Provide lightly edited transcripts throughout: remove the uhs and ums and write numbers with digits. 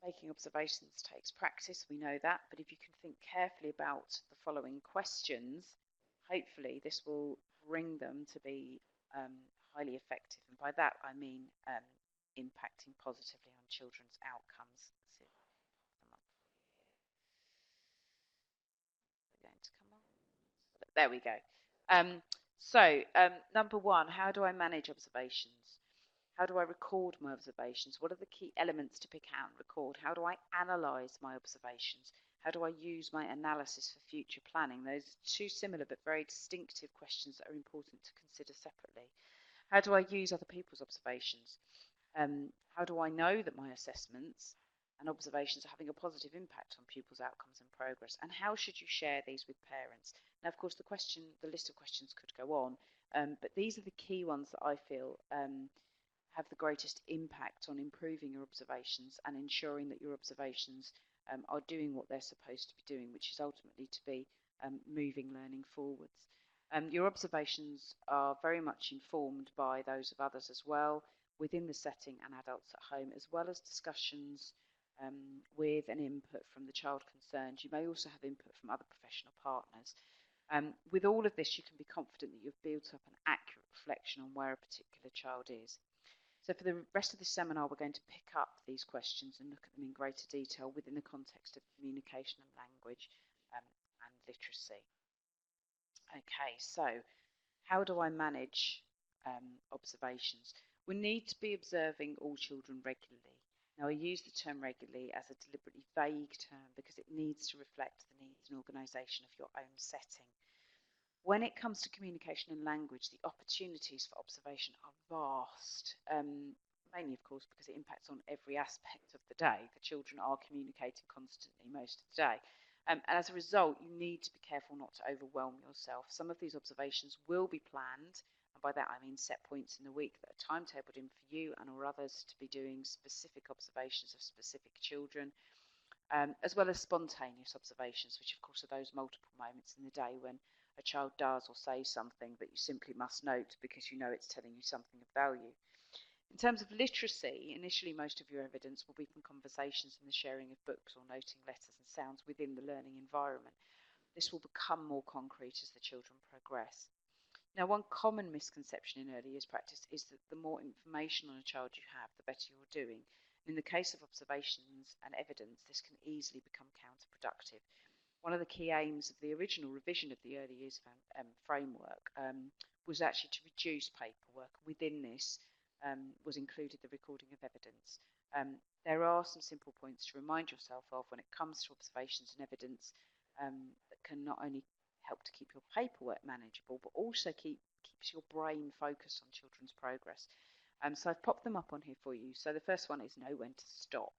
Taking observations takes practice, we know that, but if you can think carefully about the following questions, hopefully this will bring them to be highly effective. And by that I mean impacting positively on children's outcomes. Let's see if I can pop them up for you here. They're going to come on. There we go. Number one, how do I manage observations? How do I record my observations? What are the key elements to pick out and record? How do I analyse my observations? How do I use my analysis for future planning? Those are two similar but very distinctive questions that are important to consider separately. How do I use other people's observations? How do I know that my assessments and observations are having a positive impact on pupils' outcomes and progress? And how should you share these with parents? Now, of course, the list of questions could go on, but these are the key ones that I feel have the greatest impact on improving your observations and ensuring that your observations are doing what they're supposed to be doing, which is ultimately to be moving learning forwards. Your observations are very much informed by those of others as well, within the setting and adults at home, as well as discussions with and input from the child concerned. You may also have input from other professional partners. With all of this, you can be confident that you've built up an accurate reflection on where a particular child is. So for the rest of the seminar, we're going to pick up these questions and look at them in greater detail within the context of communication and language and literacy. Okay, so how do I manage observations? We need to be observing all children regularly. Now, I use the term regularly as a deliberately vague term because it needs to reflect the needs and organisation of your own setting. When it comes to communication and language, the opportunities for observation are vast, mainly, of course, because it impacts on every aspect of the day. The children are communicating constantly most of the day. And as a result, you need to be careful not to overwhelm yourself. Some of these observations will be planned, and by that I mean set points in the week that are timetabled in for you and or others to be doing specific observations of specific children, as well as spontaneous observations, which of course are those multiple moments in the day when a child does or says something that you simply must note because you know it's telling you something of value. In terms of literacy, initially most of your evidence will be from conversations and the sharing of books or noting letters and sounds within the learning environment. This will become more concrete as the children progress. Now, one common misconception in early years practice is that the more information on a child you have, the better you're doing. In the case of observations and evidence, this can easily become counterproductive. One of the key aims of the original revision of the early years framework was actually to reduce paperwork. Within this was included the recording of evidence. There are some simple points to remind yourself of when it comes to observations and evidence that can not only help to keep your paperwork manageable, but also keeps your brain focused on children's progress. So I've popped them up on here for you. So the first one is know when to stop.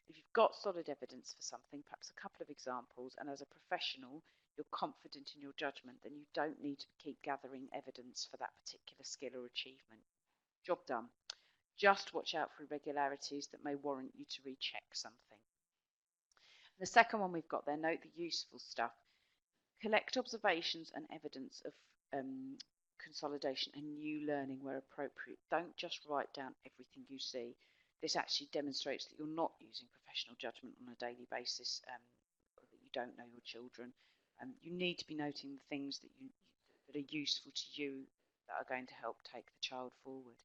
If you've got solid evidence for something, perhaps a couple of examples, and as a professional, you're confident in your judgment, then you don't need to keep gathering evidence for that particular skill or achievement. Job done. Just watch out for irregularities that may warrant you to recheck something. The second one we've got there, note the useful stuff. Collect observations and evidence of consolidation and new learning where appropriate. Don't just write down everything you see. This actually demonstrates that you're not using professional judgment on a daily basis, or that you don't know your children. You need to be noting the things that are useful to you that are going to help take the child forward.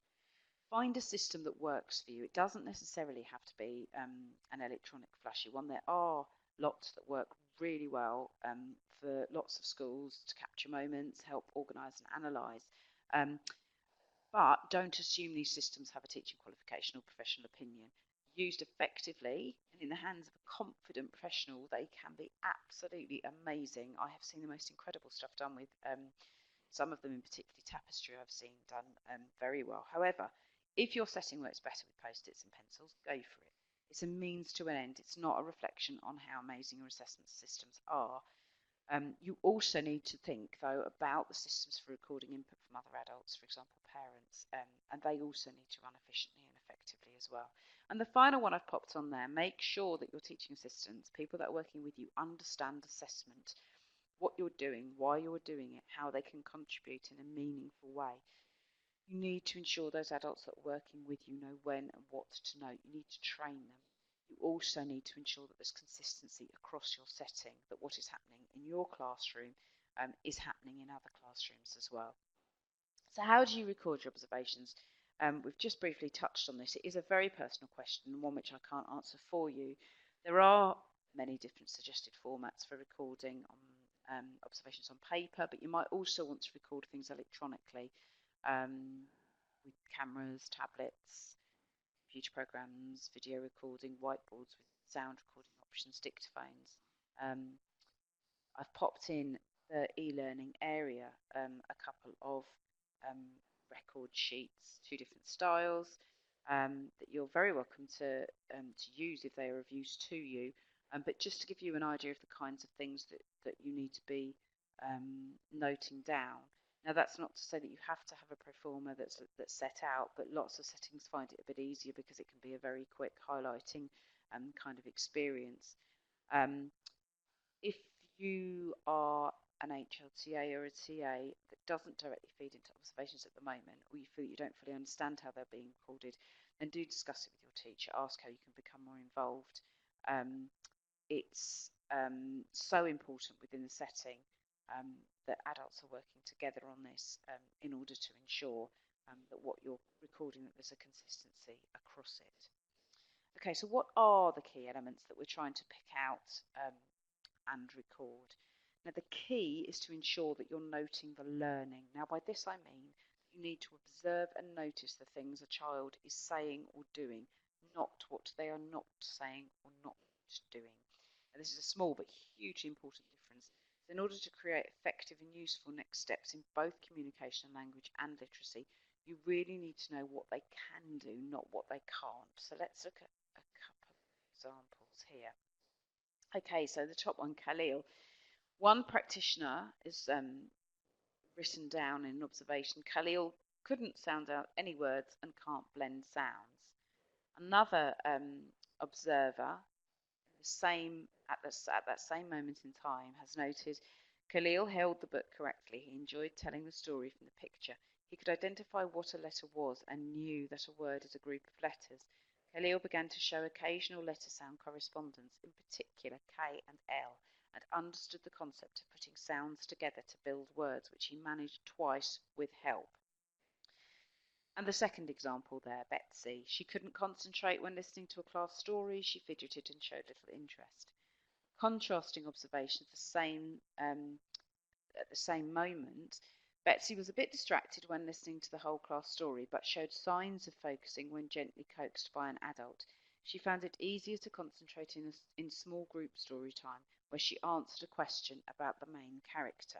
Find a system that works for you. It doesn't necessarily have to be an electronic flashy one. There are lots that work really well for lots of schools to capture moments, help organise and analyse. But don't assume these systems have a teaching qualification or professional opinion. Used effectively and in the hands of a confident professional, they can be absolutely amazing. I have seen the most incredible stuff done with some of them, in particularly tapestry, I've seen done very well. However, if your setting works better with post-its and pencils, go for it. It's a means to an end. It's not a reflection on how amazing your assessment systems are. You also need to think, though, about the systems for recording input from other adults, for example, parents, and they also need to run efficiently and effectively as well. And the final one I've popped on there, make sure that your teaching assistants, people that are working with you, understand assessment, what you're doing, why you're doing it, how they can contribute in a meaningful way. You need to ensure those adults that are working with you know when and what to note. You need to train them. you also need to ensure that there's consistency across your setting, that what is happening in your classroom is happening in other classrooms as well. So how do you record your observations? We've just briefly touched on this. It is a very personal question and one which I can't answer for you. There are many different suggested formats for recording on observations on paper, but you might also want to record things electronically with cameras, tablets, computer programs, video recording, whiteboards with sound recording options, dictaphones. I've popped in the e-learning area a couple of record sheets, 2 different styles that you're very welcome to use if they are of use to you. But just to give you an idea of the kinds of things that you need to be noting down. Now, that's not to say that you have to have a pro forma that's set out, but lots of settings find it a bit easier because it can be a very quick highlighting kind of experience. If you are an HLTA or a TA that doesn't directly feed into observations at the moment, or you feel you don't fully understand how they're being recorded, then do discuss it with your teacher. Ask how you can become more involved. It's so important within the setting that adults are working together on this in order to ensure that what you're recording, that there's a consistency across it. Okay, so what are the key elements that we're trying to pick out and record? Now, the key is to ensure that you're noting the learning. Now, by this I mean you need to observe and notice the things a child is saying or doing, not what they are not saying or not doing. Now, this is a small but hugely important difference. So in order to create effective and useful next steps in both communication and language and literacy, you really need to know what they can do, not what they can't. So let's look at a couple of examples here. Okay, so the top one, Khalil. One practitioner is written down in an observation. Khalil couldn't sound out any words and can't blend sounds. Another observer, at that same moment in time, has noted Khalil held the book correctly. He enjoyed telling the story from the picture. He could identify what a letter was and knew that a word is a group of letters. Khalil began to show occasional letter sound correspondence, in particular K and L, and understood the concept of putting sounds together to build words, which he managed twice with help. And the second example there, Betsy. She couldn't concentrate when listening to a class story. She fidgeted and showed little interest. Contrasting observations at the same moment, Betsy was a bit distracted when listening to the whole class story, but showed signs of focusing when gently coaxed by an adult. She found it easier to concentrate in small group story time, where she answered a question about the main character.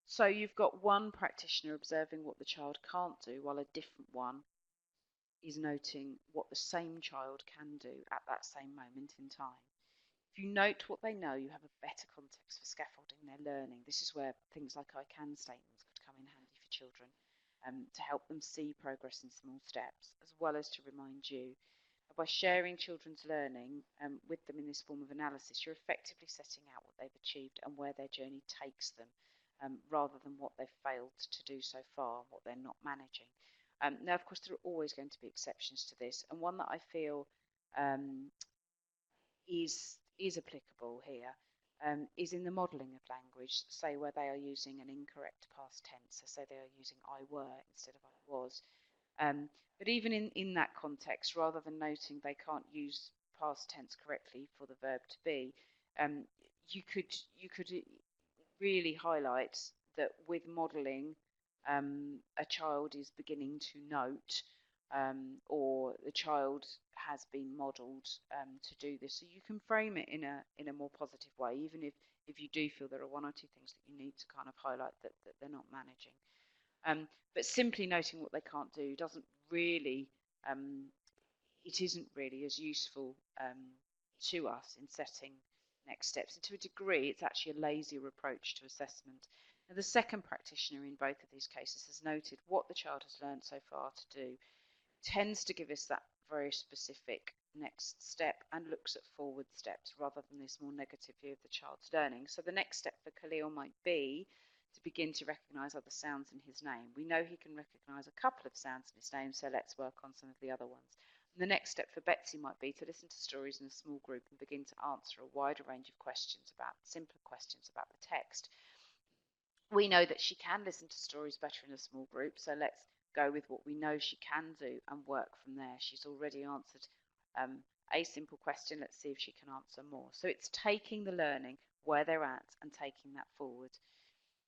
So you've got one practitioner observing what the child can't do, while a different one is noting what the same child can do at that same moment in time. If you note what they know, you have a better context for scaffolding their learning. This is where things like I can statements could come in handy for children to help them see progress in small steps, as well as to remind you. By sharing children's learning with them in this form of analysis, you're effectively setting out what they've achieved and where their journey takes them, rather than what they've failed to do so far, what they're not managing. Now, of course, there are always going to be exceptions to this, and one that I feel is applicable here is in the modelling of language, say where they are using an incorrect past tense, so say they are using I were instead of I was. But even in that context, rather than noting they can't use past tense correctly for the verb to be, you could really highlight that with modelling, a child is beginning to note, or the child has been modelled to do this. So you can frame it in a more positive way, even if you do feel there are one or two things that you need to kind of highlight that they're not managing. But simply noting what they can't do doesn't really, it isn't really as useful to us in setting next steps. And to a degree, it's actually a lazier approach to assessment. Now, the second practitioner in both of these cases has noted what the child has learned so far to do, tends to give us that very specific next step and looks at forward steps rather than this more negative view of the child's learning. So the next step for Khalil might be to begin to recognise other sounds in his name. We know he can recognise a couple of sounds in his name, so let's work on some of the other ones. And the next step for Betsy might be to listen to stories in a small group and begin to answer a wider range of questions simpler questions about the text. We know that she can listen to stories better in a small group, so let's go with what we know she can do and work from there. She's already answered a simple question. Let's see if she can answer more. So it's taking the learning where they're at and taking that forward.